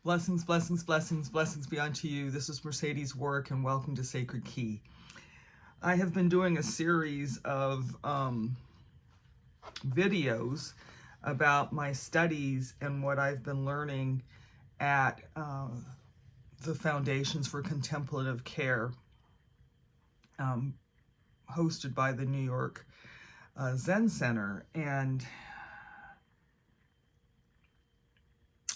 Blessings, blessings, blessings, blessings be unto you. This is Mercedes Warrick, and welcome to Sacred Key. I have been doing a series of videos about my studies and what I've been learning at the Foundations for Contemplative Care, hosted by the New York Zen Center. And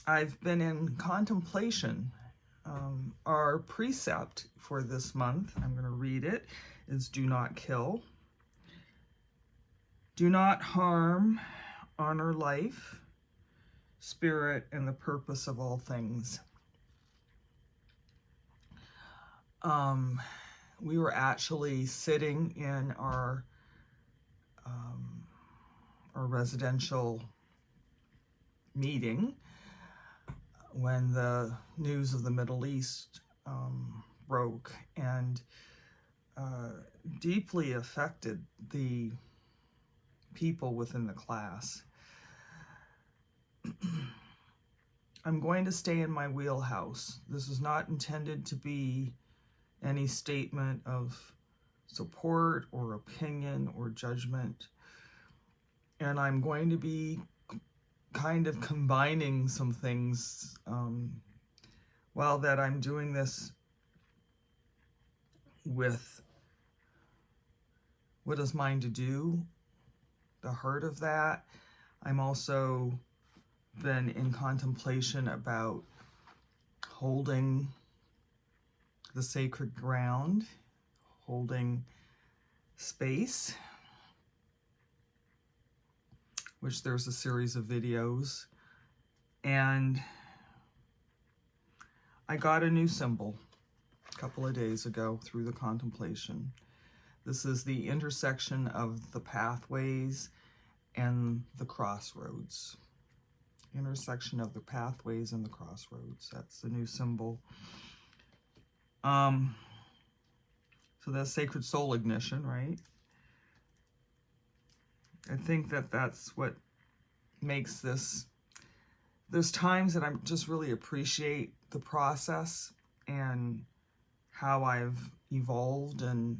I've been in contemplation. Our precept for this month, I'm going to read it, is do not kill. Do not harm, honor life, spirit, and the purpose of all things. We were actually sitting in our residential meeting when the news of the Middle East broke and deeply affected the people within the class. I'm going to stay in my wheelhouse. This is not intended to be any statement of support or opinion or judgment. And I'm going to be kind of combining some things while that I'm doing this with what is mine to do, the heart of that. I'm also been in contemplation about holding the sacred ground, holding space, which there's a series of videos. And I got a new symbol a couple of days ago through the contemplation. This is the intersection of the pathways and the crossroads. Intersection of the pathways and the crossroads. That's the new symbol. So that's sacred soul ignition, right? I think that that's what makes this. There's times that I just really appreciate the process and how I've evolved and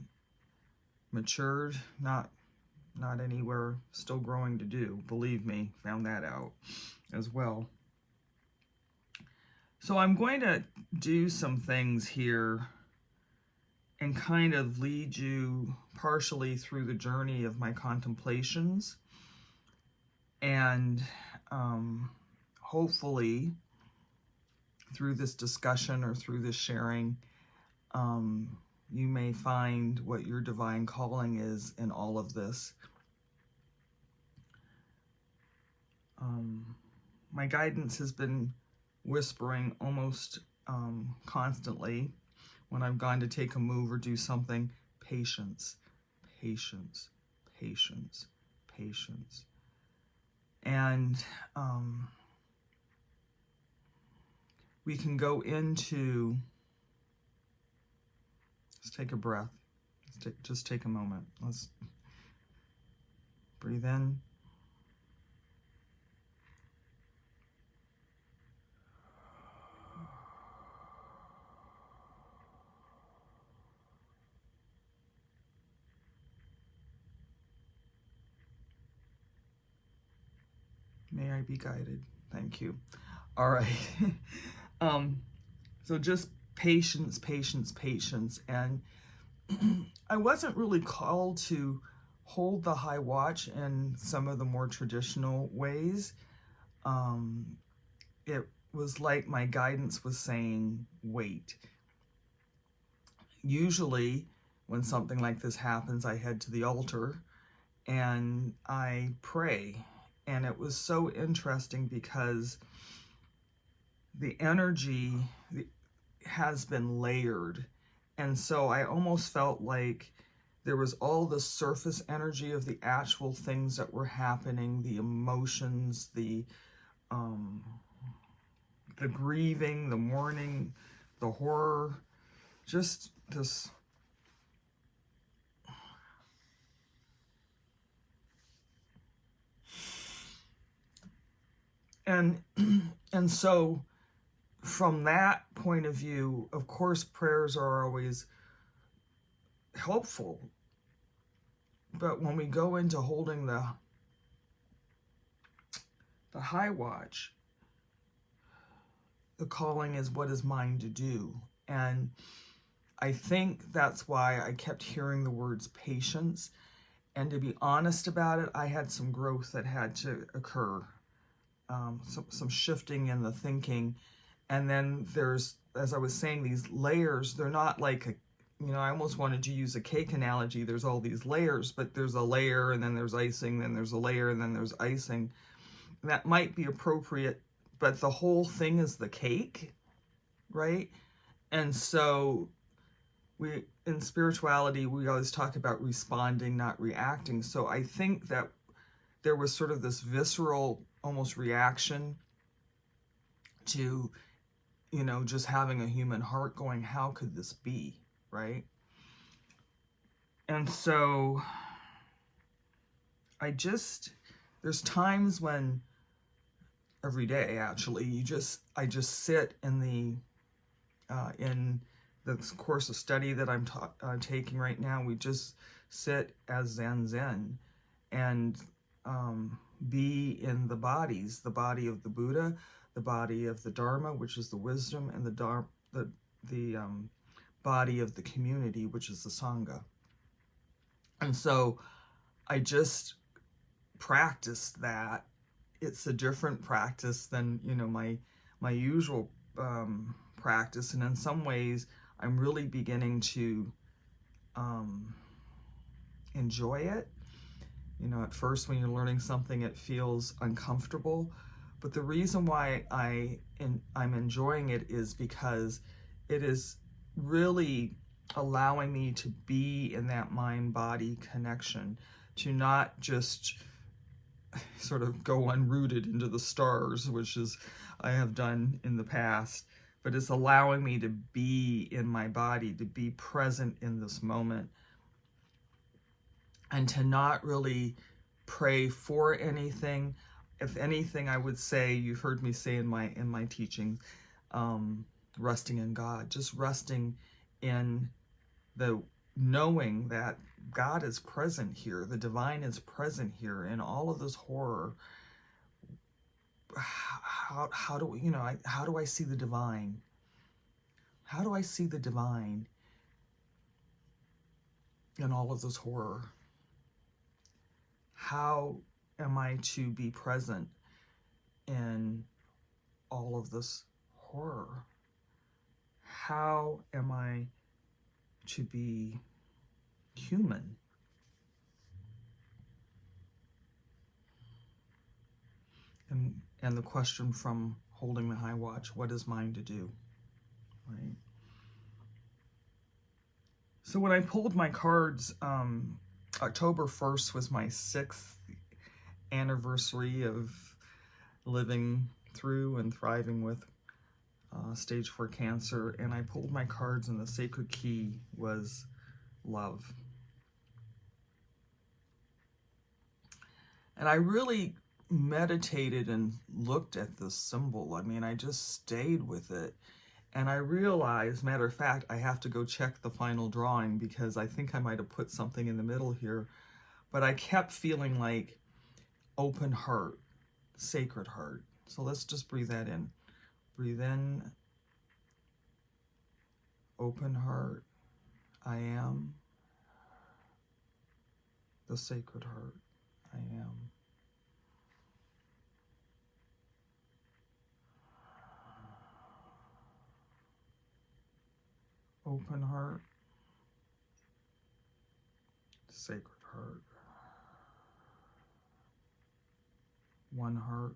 matured. Not anywhere, still growing to do. Believe me, found that out as well. So I'm going to do some things here and kind of lead you partially through the journey of my contemplations. And hopefully through this discussion or through this sharing, you may find what your divine calling is in all of this. My guidance has been whispering almost constantly when I've gone to take a move or do something: patience, patience, patience, patience. And we can go into, let's take a breath. Just take a moment. Let's breathe in. May I be guided. Thank you. All right. So just patience, patience, patience. And I wasn't really called to hold the high watch in some of the more traditional ways. It was like my guidance was saying, wait. Usually when something like this happens, I head to the altar and I pray. And it was so interesting because the energy has been layered. And so I almost felt like there was all the surface energy of the actual things that were happening, the emotions, the grieving, the mourning, the horror, just this And so from that point of view, of course, prayers are always helpful. But when we go into holding the high watch, the calling is what is mine to do. And I think that's why I kept hearing the words patience. And to be honest about it, I had some growth that had to occur, some shifting in the thinking. And then there's, as I was saying, these layers. They're not like a, I almost wanted to use a cake analogy. There's all these layers, but there's a layer, and then there's icing, then there's a layer, and then there's icing. That might be appropriate, but the whole thing is the cake, right? And so in spirituality, we always talk about responding, not reacting. So I think that there was sort of this visceral, almost reaction to, just having a human heart going, how could this be, right? And so there's times when, every day actually, I just sit in the course of study that I'm taking right now. We just sit as Zen and be in the bodies, the body of the Buddha, the body of the Dharma, which is the wisdom, and the body of the community, which is the Sangha. And so I just practiced that. It's a different practice than, my usual practice. And in some ways, I'm really beginning to enjoy it. At first when you're learning something, it feels uncomfortable. But the reason why I'm enjoying it is because it is really allowing me to be in that mind-body connection, to not just sort of go unrooted into the stars, which is I have done in the past, but it's allowing me to be in my body, to be present in this moment, and to not really pray for anything. If anything, I would say, you've heard me say in my teaching, resting in God, just resting in the knowing that God is present here, the divine is present here in all of this horror. How do I see the divine? How do I see the divine in all of this horror? How am I to be present in all of this horror? How am I to be human? And the question from holding the high watch, what is mine to do, right? So when I pulled my cards, October 1st was my 6th anniversary of living through and thriving with stage 4 cancer, and I pulled my cards, and the sacred key was love. And I really meditated and looked at this symbol. I just stayed with it. And I realized, matter of fact, I have to go check the final drawing because I think I might have put something in the middle here. But I kept feeling like open heart, sacred heart. So let's just breathe that in. Breathe in, open heart. I am the sacred heart. I am. Open heart, sacred heart. One heart.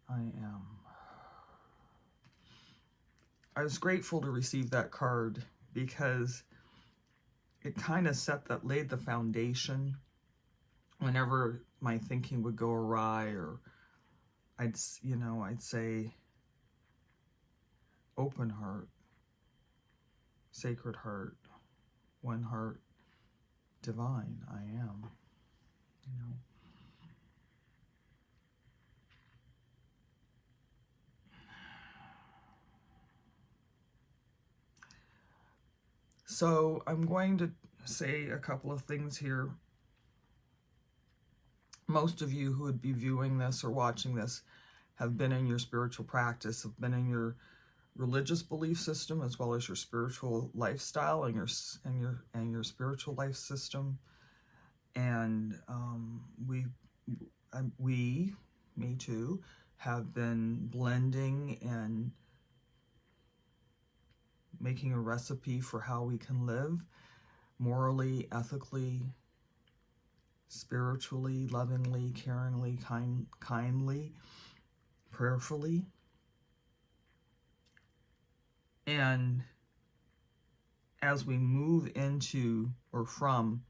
I am. I was grateful to receive that card because it kind of laid the foundation whenever my thinking would go awry, or I'd say open heart, sacred heart, one heart, divine, I am, So I'm going to say a couple of things here. Most of you who would be viewing this or watching this have been in your spiritual practice, have been in your religious belief system, as well as your spiritual lifestyle and your spiritual life system. And we, me too, have been blending and making a recipe for how we can live morally, ethically, spiritually, lovingly, caringly, kindly, prayerfully. And as we move into or from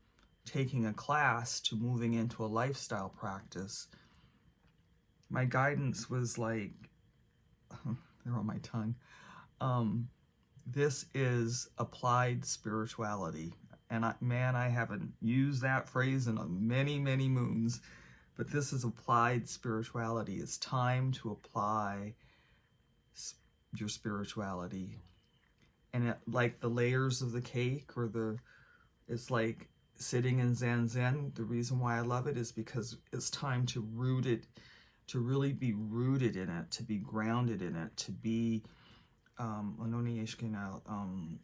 taking a class to moving into a lifestyle practice, my guidance was like, they're on my tongue, this is applied spirituality. And I haven't used that phrase in many, many moons, but this is applied spirituality. It's time to apply your spirituality. And like the layers of the cake, it's like sitting in Zen. The reason why I love it is because it's time to root it, to really be rooted in it, to be grounded in it, to be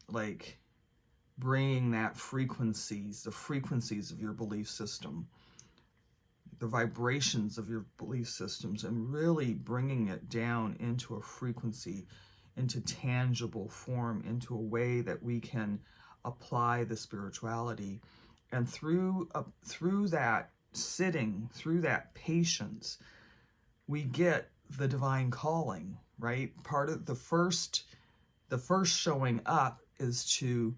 like bringing that the frequencies of your belief system, the vibrations of your belief systems, and really bringing it down into a frequency, into tangible form, into a way that we can apply the spirituality. And through that sitting, through that patience, we get the divine calling, right? Part of the first showing up is to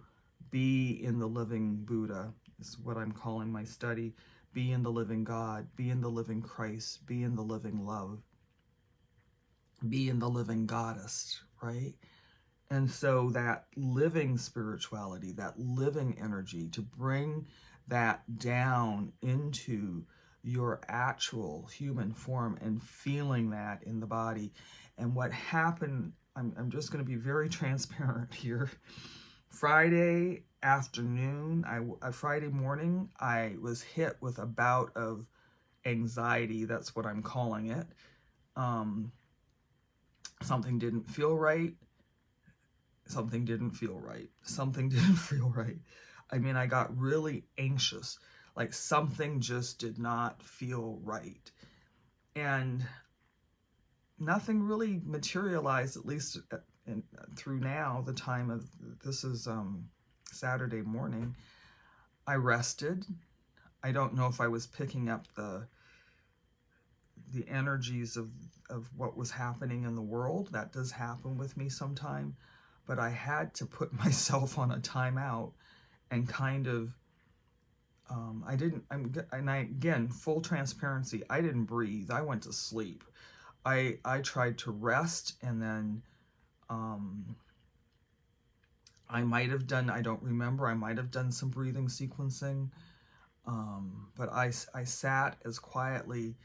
be in the living Buddha, is what I'm calling my study. Be in the living God, be in the living Christ, be in the living love, be in the living goddess, right? And so that living spirituality, that living energy, to bring that down into your actual human form and feeling that in the body. And what happened, I'm just going to be very transparent here. Friday afternoon, Friday morning, I was hit with a bout of anxiety. That's what I'm calling it. Something didn't feel right. Something didn't feel right. Something didn't feel right. I mean, I got really anxious. Like something just did not feel right. And nothing really materialized, at least through now, the time of, this is Saturday morning. I rested. I don't know if I was picking up the energies of what was happening in the world. That does happen with me sometime. But I had to put myself on a timeout and kind of, again, full transparency, I didn't breathe. I went to sleep. I tried to rest, and then I might have done, I don't remember, I might have done some breathing sequencing, but I sat as quietly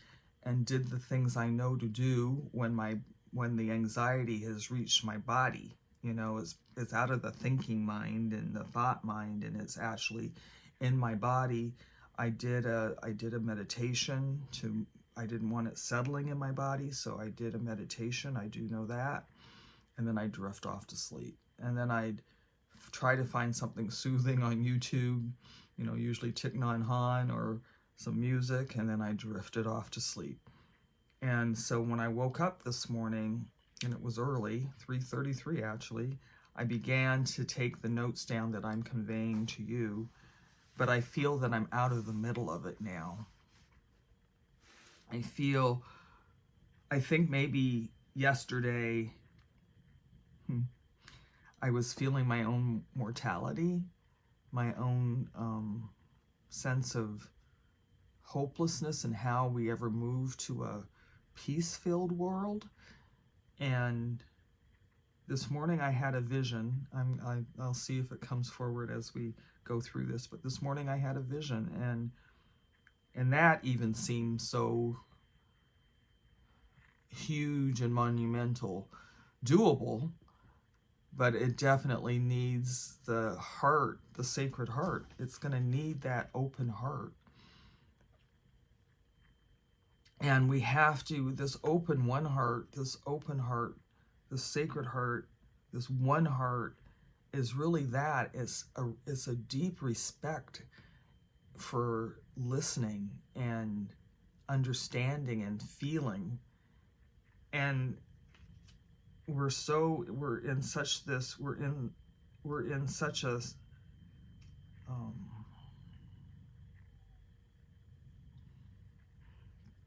and did the things I know to do when the anxiety has reached my body. You know, it's out of the thinking mind and the thought mind, and it's actually in my body. I did a meditation I didn't want it settling in my body, so I did a meditation. I do know that. And then I drift off to sleep. And then I'd try to find something soothing on YouTube, you know, usually Thich Nhat Hanh or some music, and then I drifted off to sleep. And so when I woke up this morning, and it was early, 3:33 actually, I began to take the notes down that I'm conveying to you, but I feel that I'm out of the middle of it now. I think maybe yesterday, I was feeling my own mortality, my own sense of hopelessness and how we ever move to a peace-filled world. And this morning I had a vision. I'll see if it comes forward as we go through this, but this morning I had a vision, and that even seemed so huge and monumental, doable, but it definitely needs the heart, the sacred heart. It's going to need that open heart. And we have to, this open heart, this sacred heart, this one heart is really that. It's a deep respect for listening and understanding and feeling. And we're in such a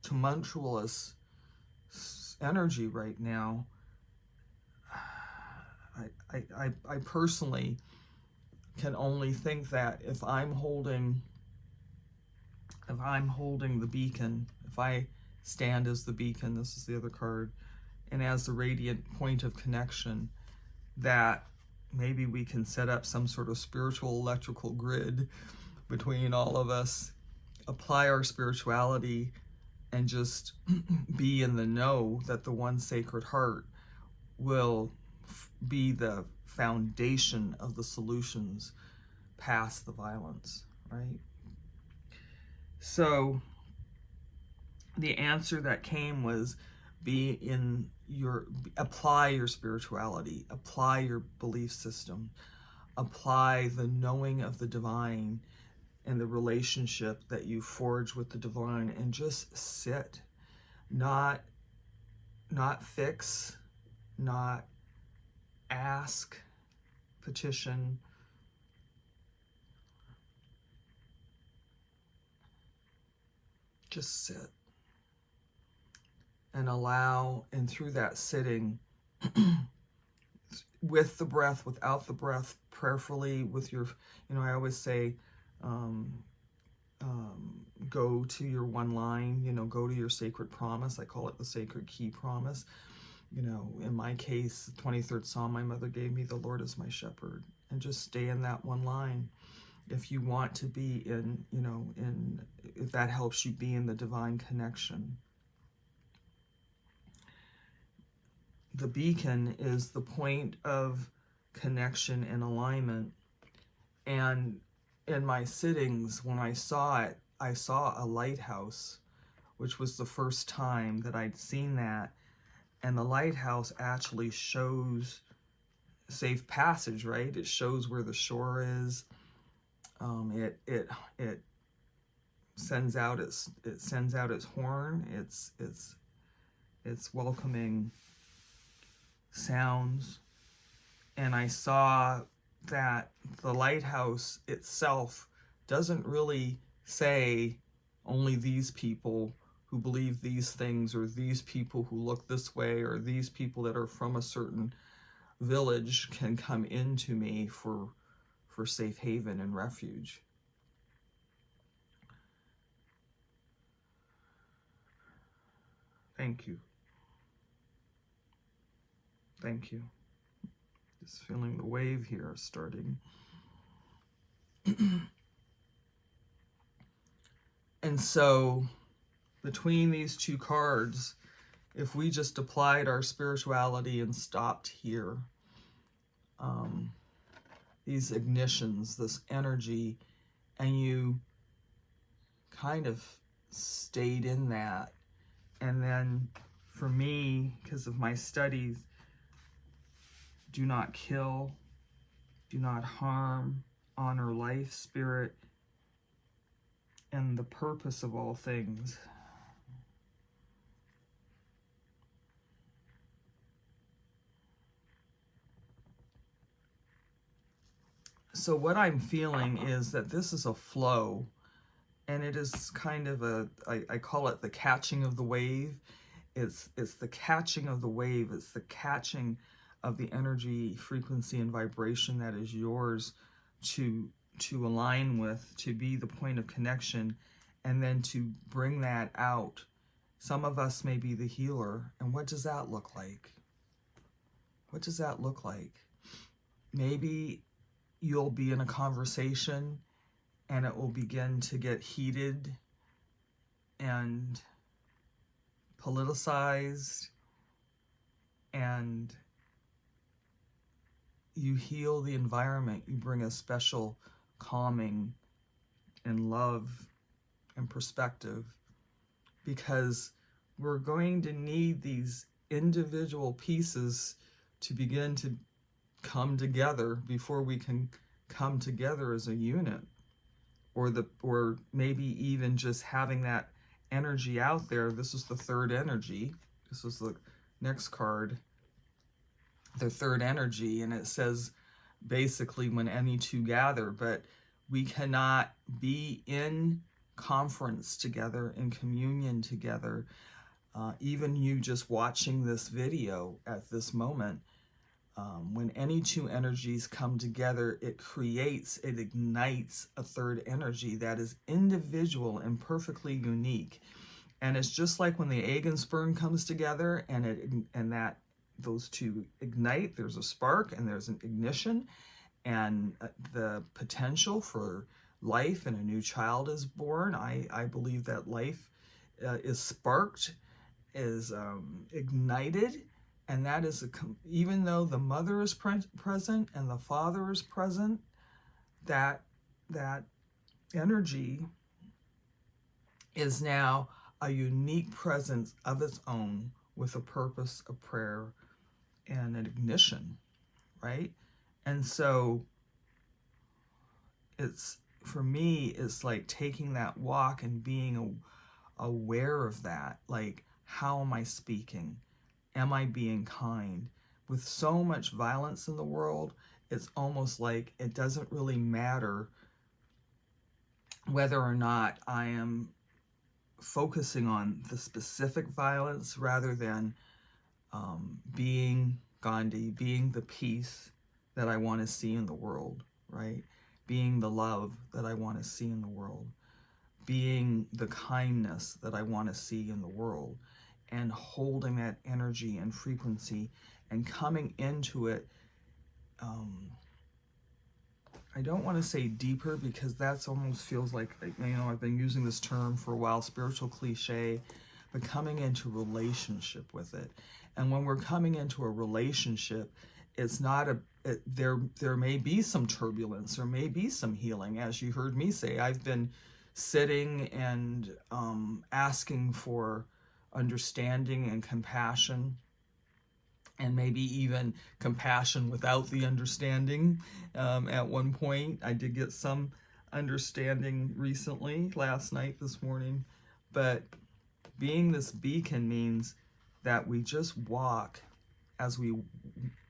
tumultuous energy right now. I personally can only think that if I'm holding the beacon, if I stand as the beacon, this is the other card, and as the radiant point of connection, that maybe we can set up some sort of spiritual electrical grid between all of us, apply our spirituality, and just be in the know that the one sacred heart will be the foundation of the solutions past the violence, right? So the answer that came was apply your spirituality, apply your belief system, apply the knowing of the divine and the relationship that you forge with the divine, and just sit, not fix, not ask, petition. Just sit and allow, and through that sitting, with the breath, without the breath, prayerfully, with your, I always say, go to your one line, go to your sacred promise. I call it the sacred key promise. In my case, the 23rd Psalm my mother gave me, the Lord is my shepherd, and just stay in that one line. If you want to be if that helps you be in the divine connection. The beacon is the point of connection and alignment. And in my sittings, when I saw it, I saw a lighthouse, which was the first time that I'd seen that. And the lighthouse actually shows safe passage, right? It shows where the shore is. It sends out its horn. It's welcoming sounds. And I saw that the lighthouse itself doesn't really say only these people who believe these things, or these people who look this way, or these people that are from a certain village can come into me for safe haven and refuge. Thank you. Thank you. Just feeling the wave here starting. And so between these two cards, if we just applied our spirituality and stopped here, these ignitions, this energy, and you kind of stayed in that. And then for me, because of my studies, do not kill, do not harm, honor life, spirit, and the purpose of all things. So what I'm feeling is that this is a flow, and it is kind of I call it the catching of the wave. It's the catching of the wave. It's the catching of the energy, frequency, and vibration that is yours to align with, to be the point of connection, and then to bring that out. Some of us may be the healer, and what does that look like? What does that look like? Maybe you'll be in a conversation and it will begin to get heated and politicized, and you heal the environment. You bring a special calming and love and perspective, because we're going to need these individual pieces to begin to come together before we can come together as a unit, or maybe even just having that energy out there. This is the third energy. This is the next card, the third energy, and it says basically when any two gather, but we cannot be in conference together, in communion together. Even you just watching this video at this moment, when any two energies come together, it ignites a third energy that is individual and perfectly unique. And it's just like when the egg and sperm comes together, and those two ignite, there's a spark and there's an ignition, and the potential for life and a new child is born. I believe that life is sparked, is ignited, and that is even though the mother is present and the father is present, that energy is now a unique presence of its own, with a purpose, a prayer, and an ignition, right? And so for me, it's like taking that walk and being aware of that. Like, how am I speaking? Am I being kind? With so much violence in the world, it's almost like it doesn't really matter whether or not I am focusing on the specific violence, rather than being Gandhi, being the peace that I want to see in the world, right? Being the love that I want to see in the world, being the kindness that I want to see in the world, and holding that energy and frequency and coming into it. I don't want to say deeper, because that's almost feels like, I've been using this term for a while, spiritual cliche, but coming into relationship with it. And when we're coming into a relationship, it's not there may be some turbulence, there may be some healing. As you heard me say, I've been sitting and asking for understanding and compassion, and maybe even compassion without the understanding. At one point, I did get some understanding recently, last night, this morning. But being this beacon means that we just walk. As we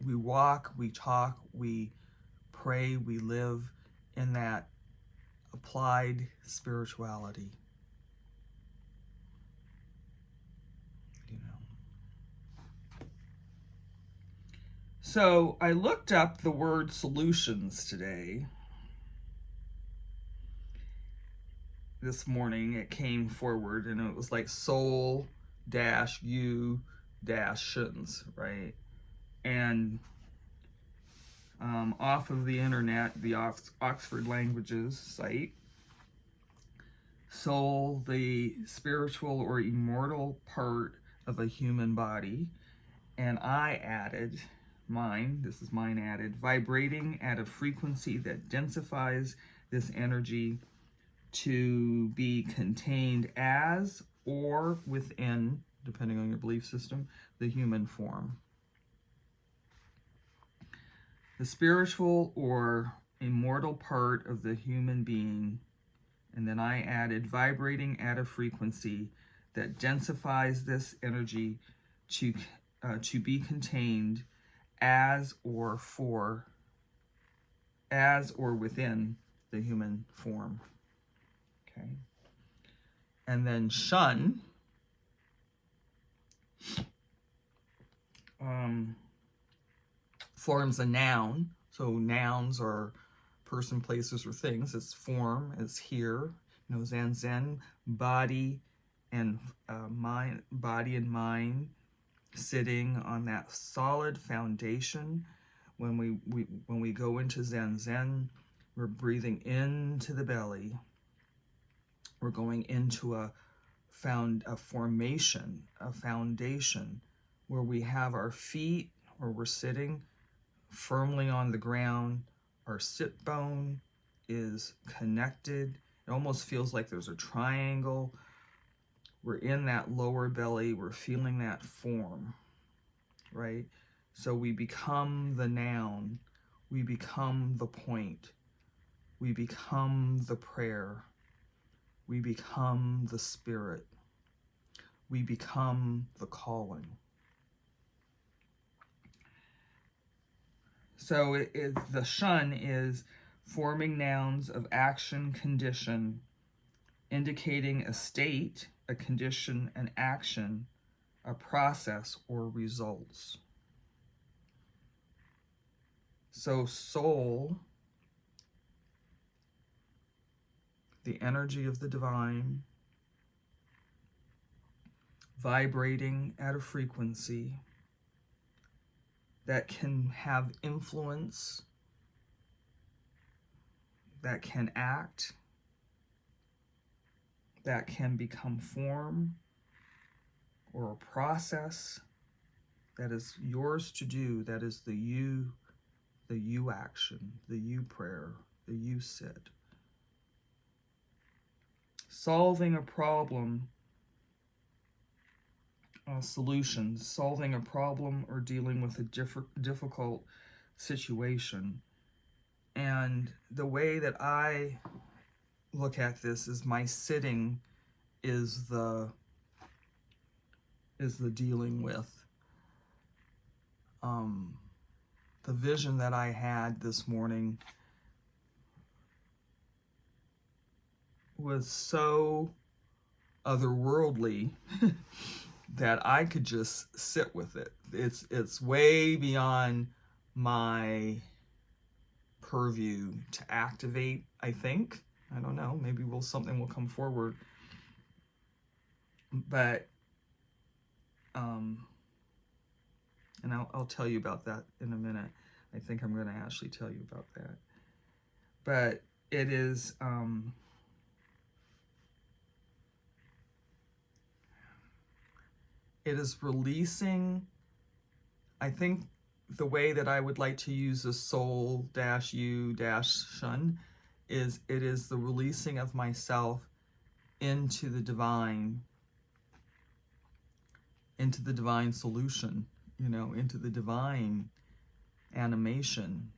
walk, we talk, we pray, we live in that applied spirituality. So I looked up the word solutions today. This morning it came forward, and it was like soul-u-tions, right? And off of the internet, the Oxford Languages site, soul, the spiritual or immortal part of a human body. And I added this is mine added, vibrating at a frequency that densifies this energy to be contained as or within, depending on your belief system, the human form. The spiritual or immortal part of the human being, and then I added vibrating at a frequency that densifies this energy to be contained as or within the human form. Okay. And then shun forms a noun. So nouns are person, places, or things. Its form is here. Zen, body and mind sitting on that solid foundation. When we go into Zen, we're breathing into the belly. We're going into a foundation where we have our feet, where we're sitting firmly on the ground. Our sit bone is connected. It almost feels like there's a triangle. We're in that lower belly. We're feeling that form, right? So we become the noun. We become the point. We become the prayer. We become the spirit. We become the calling. So the shun is forming nouns of action, condition, indicating a state, a condition, an action, a process, or results. So soul, the energy of the divine, vibrating at a frequency that can have influence, that can act, that can become form or a process that is yours to do, that is the you action, the you prayer, the you sit. Solving a problem, solutions, solving a problem or dealing with a difficult situation. And the way that I look at this is my sitting is the dealing with. The vision that I had this morning was so otherworldly that I could just sit with it. It's way beyond my purview to activate, I think. I don't know, maybe something will come forward. But and I'll tell you about that in a minute. I think I'm going to actually tell you about that. But it is releasing. I think the way that I would like to use the soul-you-shun is it is the releasing of myself into the divine solution, into the divine animation,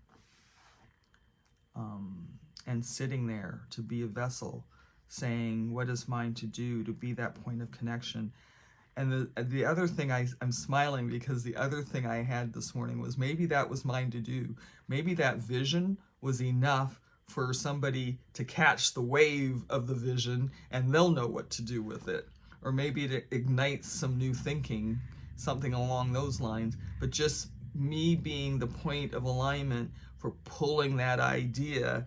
and sitting there to be a vessel, saying, what is mine to do, to be that point of connection. And the other thing, I'm smiling because the other thing I had this morning was maybe that was mine to do. Maybe that vision was enough for somebody to catch the wave of the vision and they'll know what to do with it. Or maybe it ignites some new thinking, something along those lines. But just me being the point of alignment for pulling that idea,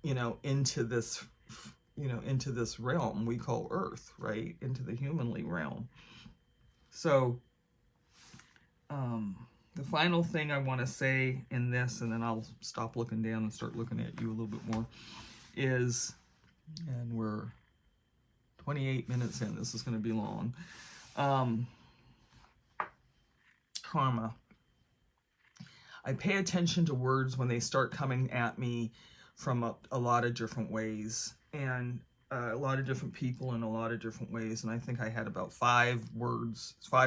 into this realm we call Earth, right? Into the humanly realm. So the final thing I want to say in this, and then I'll stop looking down and start looking at you a little bit more, is, and we're 28 minutes in, this is going to be long, karma. I pay attention to words when they start coming at me from a lot of different ways, and a lot of different people in a lot of different ways. And I think I had about 5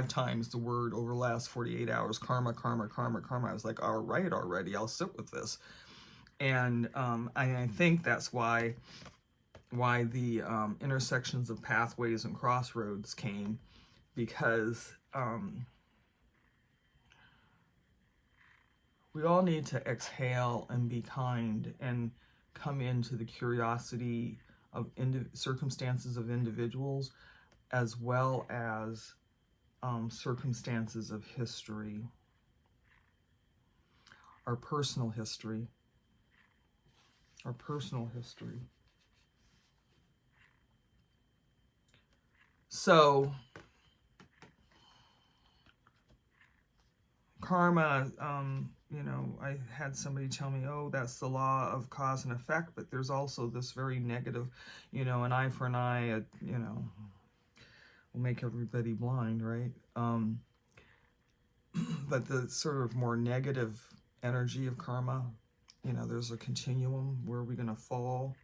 times the word over the last 48 hours, karma, karma, karma, karma. I was like, all right, already, I'll sit with this. And I think that's why the intersections of pathways and crossroads came, because we all need to exhale and be kind and come into the curiosity of circumstances of individuals, as well as circumstances of history, our personal history. So karma, I had somebody tell me, oh, that's the law of cause and effect, but there's also this very negative, an eye for an eye, will make everybody blind, right? but the sort of more negative energy of karma, you know, there's a continuum. Where are we going to fall?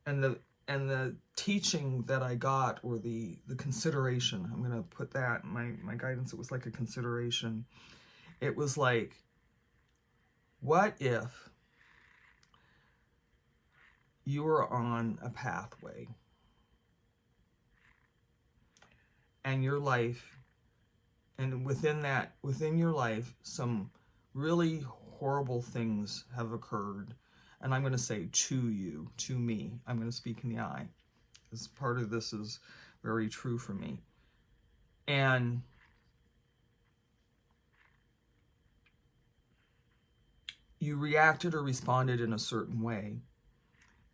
And the teaching that I got, or the consideration, I'm going to put that in my guidance, it was like a consideration. It was like, what if you were on a pathway and your life, and within your life, some really horrible things have occurred. And I'm going to say to you, to me, I'm going to speak in the I, because part of this is very true for me. And you reacted or responded in a certain way.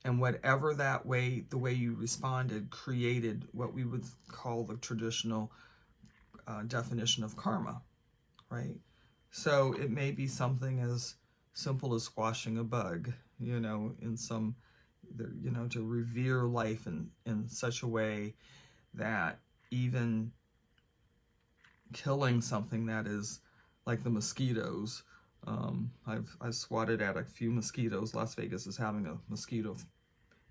And whatever that way, the way you responded, created what we would call the traditional definition of karma, right? So it may be something as simple as squashing a bug, you know, in some, you know, to revere life in such a way that even killing something that is like the mosquitoes. I've swatted at a few mosquitoes. Las Vegas is having a mosquito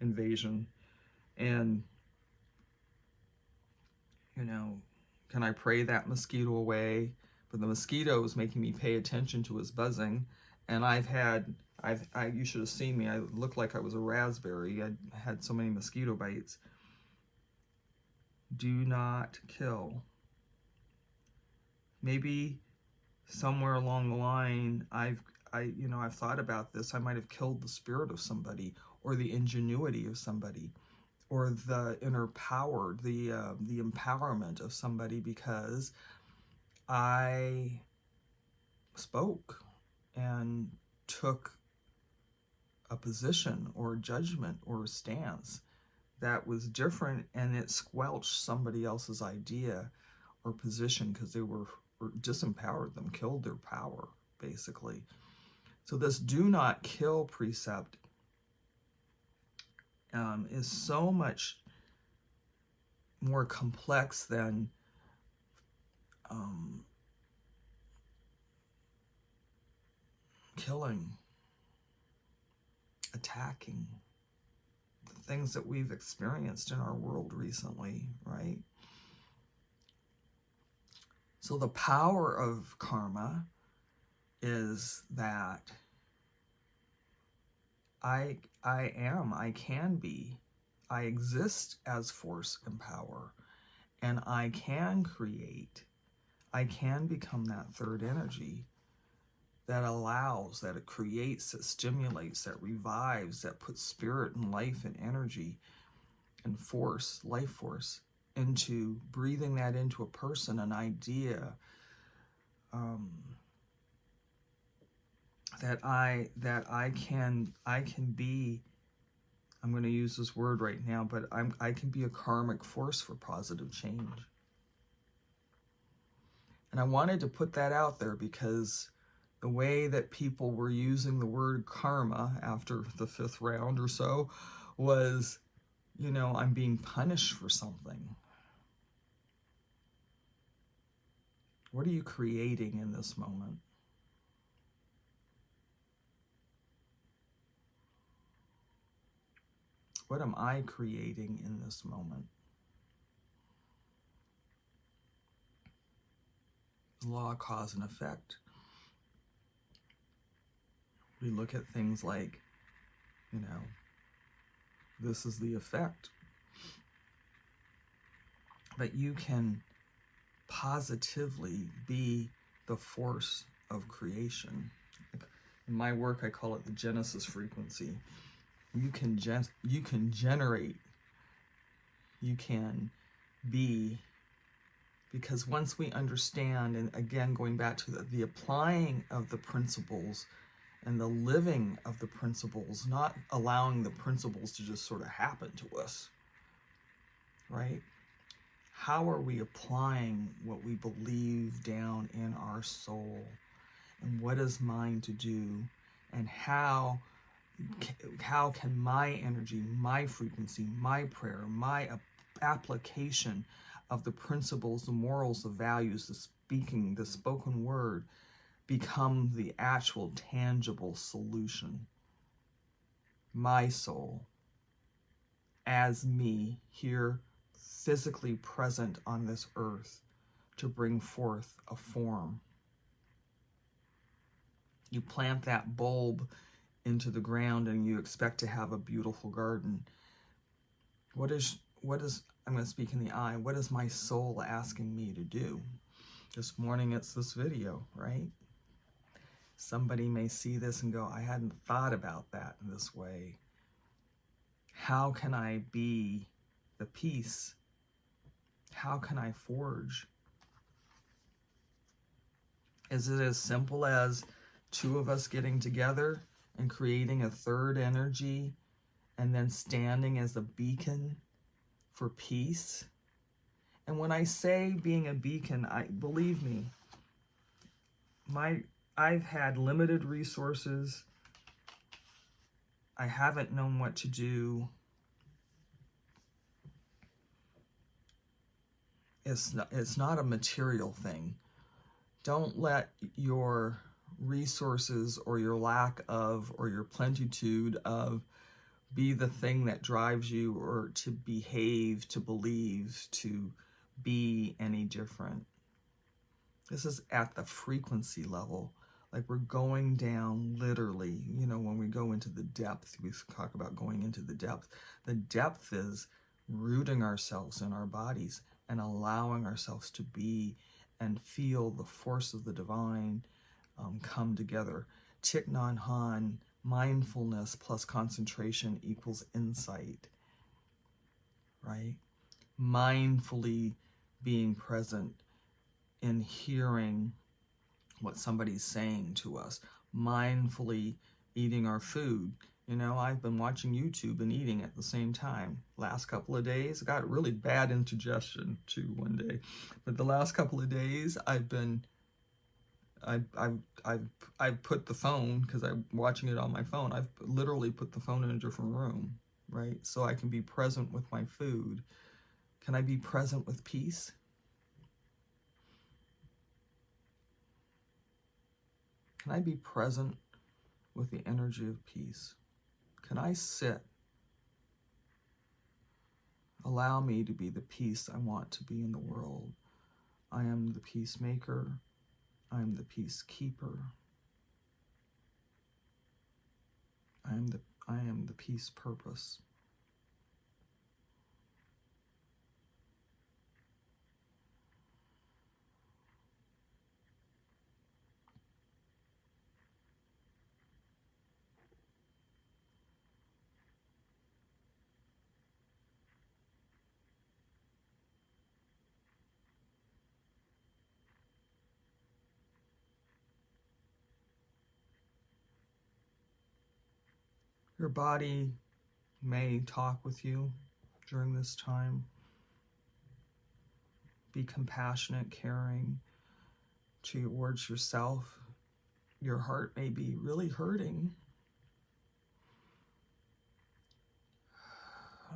invasion, and you know, can I pray that mosquito away? But the mosquito is making me pay attention to his buzzing, and you should have seen me. I looked like I was a raspberry. I had so many mosquito bites. Do not kill. Maybe somewhere along the line, I've thought about this. I might have killed the spirit of somebody, or the ingenuity of somebody, or the inner power, the empowerment of somebody, because I spoke and took a position or a judgment or a stance that was different, and it squelched somebody else's idea or position because they were disempowered them, killed their power, basically. So this do not kill precept is so much more complex than killing, attacking, the things that we've experienced in our world recently, right? So the power of karma is that I can be, I exist as force and power, and I can create, I can become that third energy that allows, that it creates, that stimulates, that revives, that puts spirit and life and energy and force, life force, into breathing that into a person, an idea, that I can be, I'm going to use this word right now, but I can be a karmic force for positive change. And I wanted to put that out there because the way that people were using the word karma after the 5th round or so was, you know, I'm being punished for something. What are you creating in this moment? What am I creating in this moment? Law, cause, and effect. We look at things like, you know, this is the effect. But you can positively be the force of creation. In my work, I call it the Genesis frequency. You can generate, you can be, because once we understand, and again, going back to the applying of the principles and the living of the principles, not allowing the principles to just sort of happen to us, right? How are we applying what we believe down in our soul? And what is mine to do? And how can my energy, my frequency, my prayer, my application of the principles, the morals, the values, the speaking, the spoken word become the actual tangible solution. My soul, as me, here physically present on this earth to bring forth a form. You plant that bulb into the ground and you expect to have a beautiful garden. What is, I'm going to speak in the I, what is my soul asking me to do? This morning it's this video, right? Somebody may see this and go, I hadn't thought about that in this way. How can I be the peace? How can I forge? Is it as simple as two of us getting together and creating a third energy and then standing as a beacon for peace? And when I say being a beacon, believe me, I've had limited resources. I haven't known what to do. It's not a material thing. Don't let your resources or your lack of or your plenitude of be the thing that drives you or to behave, to believe, to be any different. This is at the frequency level. Like we're going down literally, you know, when we go into the depth, we talk about going into the depth. The depth is rooting ourselves in our bodies and allowing ourselves to be and feel the force of the divine come together. Thich Nhat Hanh, mindfulness plus concentration equals insight, right? Mindfully being present in hearing what somebody's saying to us, mindfully eating our food. You know, I've been watching YouTube and eating at the same time. Last couple of days, I got really bad indigestion too one day. But the last couple of days, I've put the phone, because I'm watching it on my phone, I've literally put the phone in a different room, right? So I can be present with my food. Can I be present with peace? Can I be present with the energy of peace? Can I sit? Allow me to be the peace I want to be in the world. I am the peacemaker. I am the peacekeeper. I am the peace purpose. Your body may talk with you during this time. Be compassionate, caring towards yourself. Your heart may be really hurting.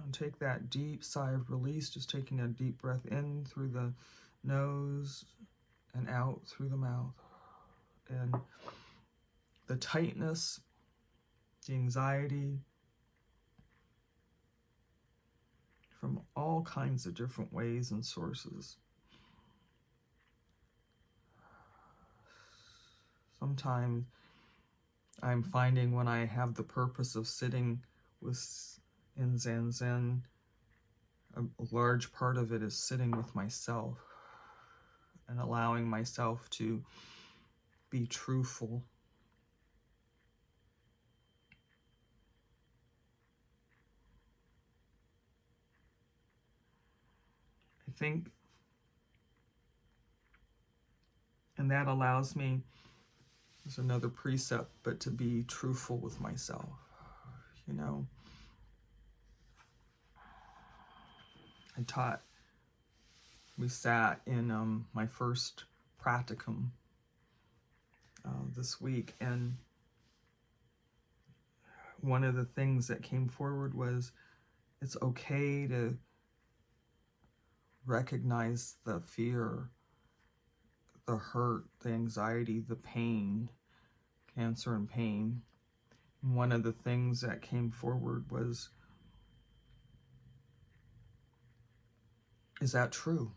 And take that deep sigh of release, just taking a deep breath in through the nose and out through the mouth. And the tightness, the anxiety, from all kinds of different ways and sources. Sometimes I'm finding when I have the purpose of sitting in Zen, a large part of it is sitting with myself and allowing myself to be truthful. I think, and that allows me, there's another precept, but to be truthful with myself. You know, we sat in my first practicum this week, and one of the things that came forward was it's okay to recognize the fear, the hurt, the anxiety, the pain, cancer and pain. And one of the things that came forward was, is that true?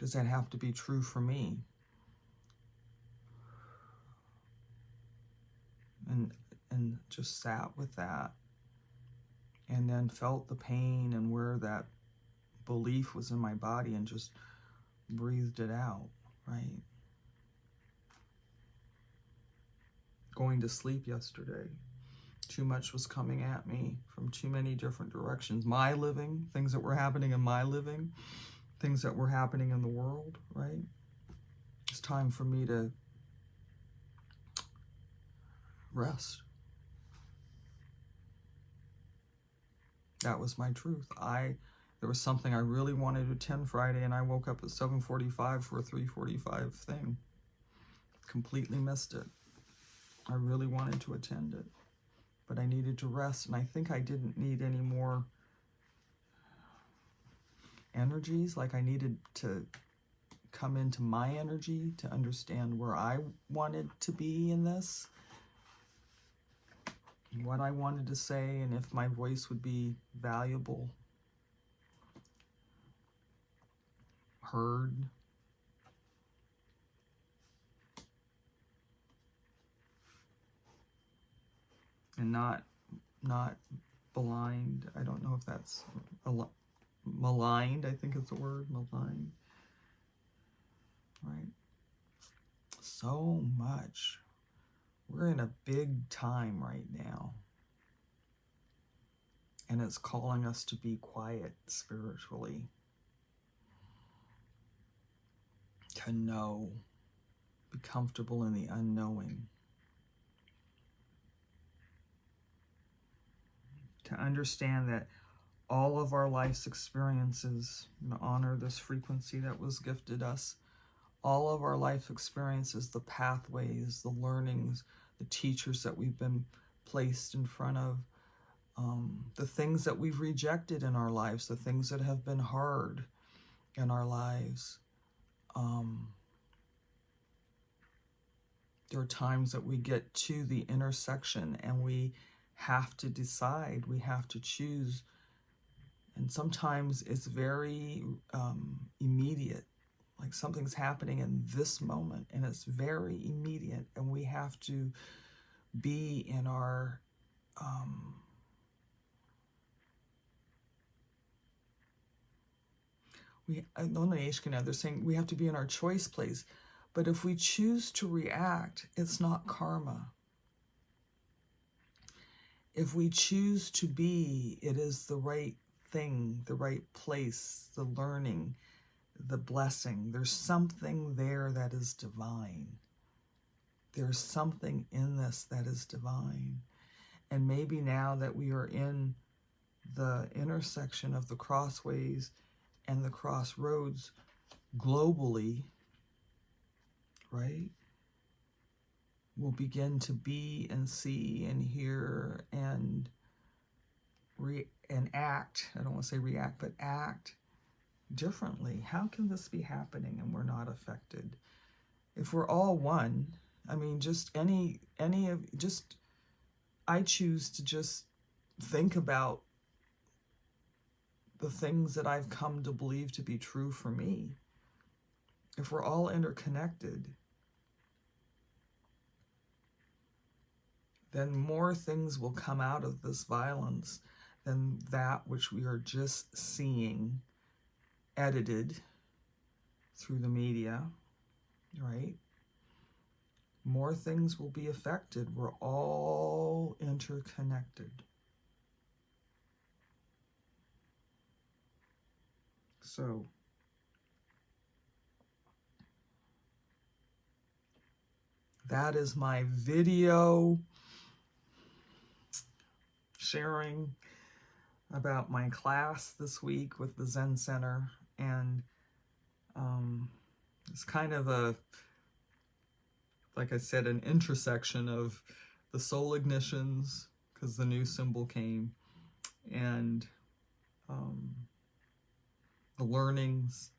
Does that have to be true for me? And just sat with that, and then felt the pain and where that belief was in my body, and just breathed it out, right? Going to sleep yesterday, too much was coming at me from too many different directions. My living, things that were happening in my living, things that were happening in the world, right? It's time for me to rest. That was my truth. There was something I really wanted to attend Friday, and I woke up at 7:45 for a 3:45 thing. Completely missed it. I really wanted to attend it, but I needed to rest, and I think I didn't need any more energies. Like, I needed to come into my energy to understand where I wanted to be in this, what I wanted to say, and if my voice would be valuable, heard. And not blind. I don't know if that's maligned, I think it's the word, maligned. Right? So much. We're in a big time right now. And it's calling us to be quiet spiritually. To know. Be comfortable in the unknowing. To understand that all of our life's experiences, to honor this frequency that was gifted us, all of our life experiences, the pathways, the learnings, the teachers that we've been placed in front of, the things that we've rejected in our lives, the things that have been hard in our lives. There are times that we get to the intersection and we have to decide, we have to choose. And sometimes it's very immediate, like something's happening in this moment and it's very immediate, and we have to be in our they're saying we have to be in our choice place. But if we choose to react, it's not karma. If we choose to be, it is the right thing, the right place, the learning, the blessing. There's something there that is divine. There's something in this that is divine. And maybe now that we are in the intersection of the crossways and the crossroads globally, right? We'll begin to be and see and hear and act. I don't want to say react, but act differently. How can this be happening and we're not affected? If we're all one, I mean, just I choose to just think about the things that I've come to believe to be true for me. If we're all interconnected, then more things will come out of this violence than that which we are just seeing edited through the media, right? More things will be affected. We're all interconnected. So, that is my video sharing about my class this week with the Zen Center. And it's kind of a, like I said, an intersection of the soul ignitions, because the new symbol came, and the learnings,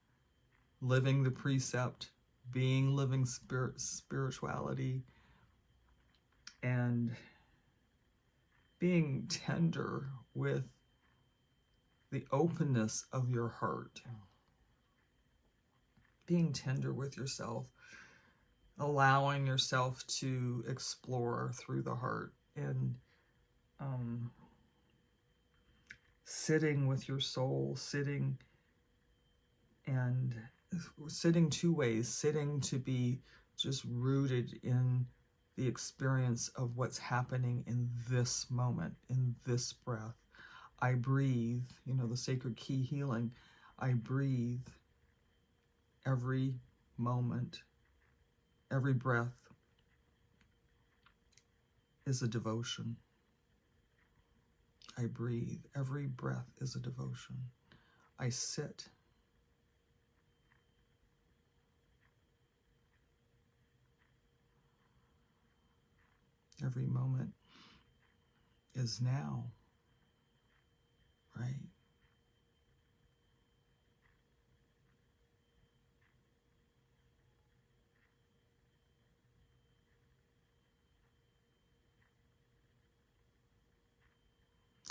living the precept, being living spirituality, and being tender with the openness of your heart. Being tender with yourself, allowing yourself to explore through the heart, and sitting with your soul, sitting two ways, sitting to be just rooted in the experience of what's happening in this moment, in this breath. I breathe, the sacred key healing. I breathe every moment, every breath is a devotion. I breathe, every breath is a devotion. I sit. Every moment is now, right?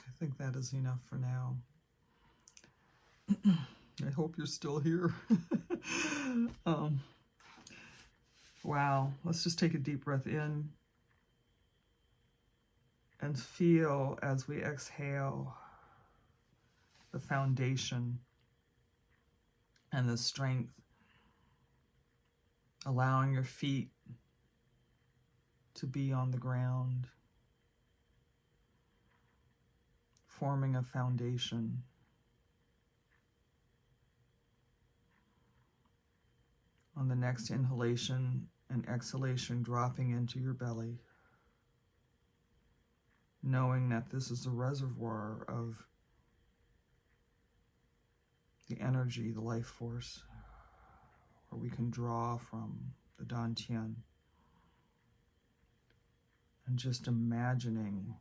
I think that is enough for now. I hope you're still here. Wow, let's just take a deep breath in and feel as we exhale the foundation and the strength, allowing your feet to be on the ground, forming a foundation. On the next inhalation and exhalation, dropping into your belly, knowing that this is a reservoir of the energy, the life force, where we can draw from the Dantian. And just imagining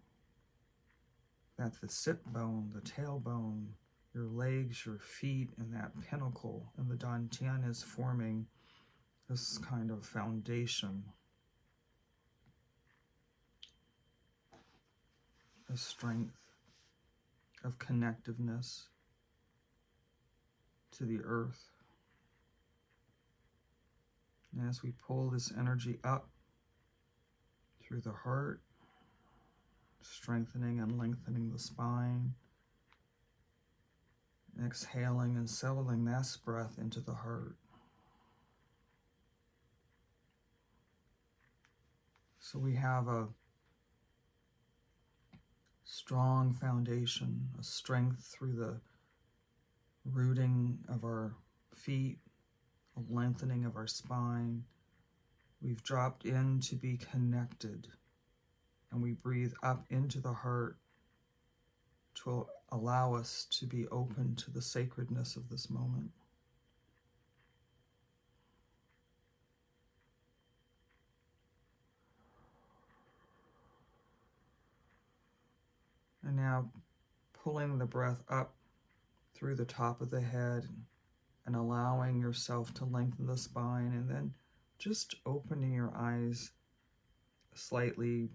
that the sit bone, the tailbone, your legs, your feet, and that pinnacle in the Dantian is forming this kind of foundation, a strength of connectiveness to the earth. And as we pull this energy up through the heart, strengthening and lengthening the spine, exhaling and settling that breath into the heart. So we have a strong foundation, a strength through the rooting of our feet, a lengthening of our spine. We've dropped in to be connected, and we breathe up into the heart to allow us to be open to the sacredness of this moment. And now pulling the breath up through the top of the head and allowing yourself to lengthen the spine, and then just opening your eyes slightly,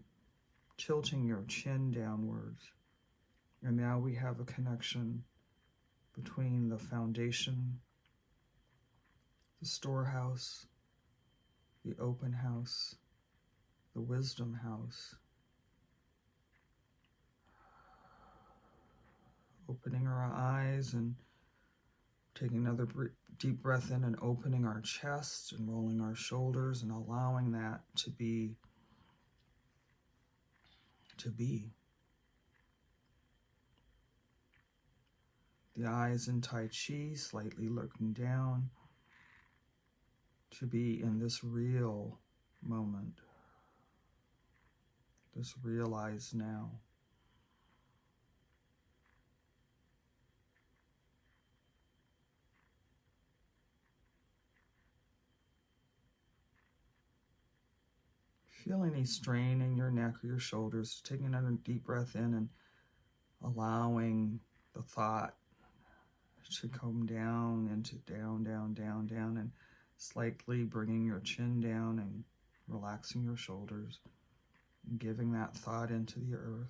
tilting your chin downwards. And now we have a connection between the foundation, the storehouse, the open house, the wisdom house. Opening our eyes and taking another deep breath in and opening our chest and rolling our shoulders and allowing that to be. The eyes in Tai Chi, slightly looking down, to be in this real moment, this realized now. Feel any strain in your neck or your shoulders, taking another deep breath in and allowing the thought, to come down into down, down, down, down, and slightly bringing your chin down and relaxing your shoulders, and giving that thought into the earth.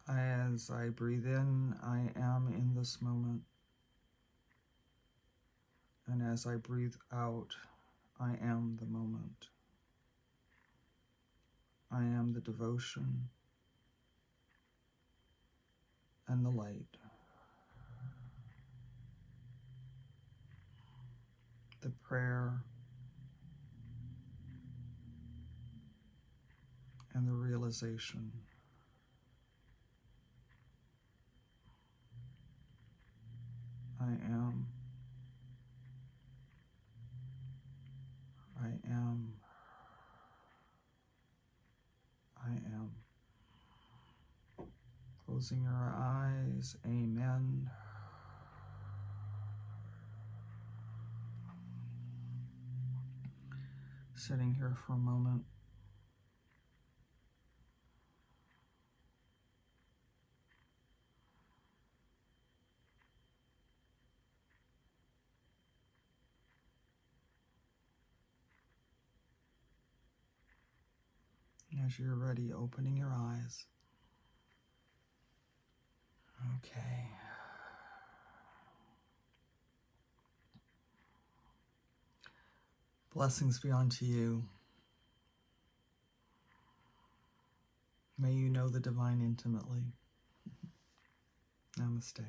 As I breathe in, I am in this moment. And as I breathe out, I am the moment. I am the devotion and the light. The prayer and the realization. I am. I am. I am. Closing your eyes. Amen. Sitting here for a moment. As you're ready, opening your eyes. Okay. Blessings be unto you. May you know the divine intimately. Namaste.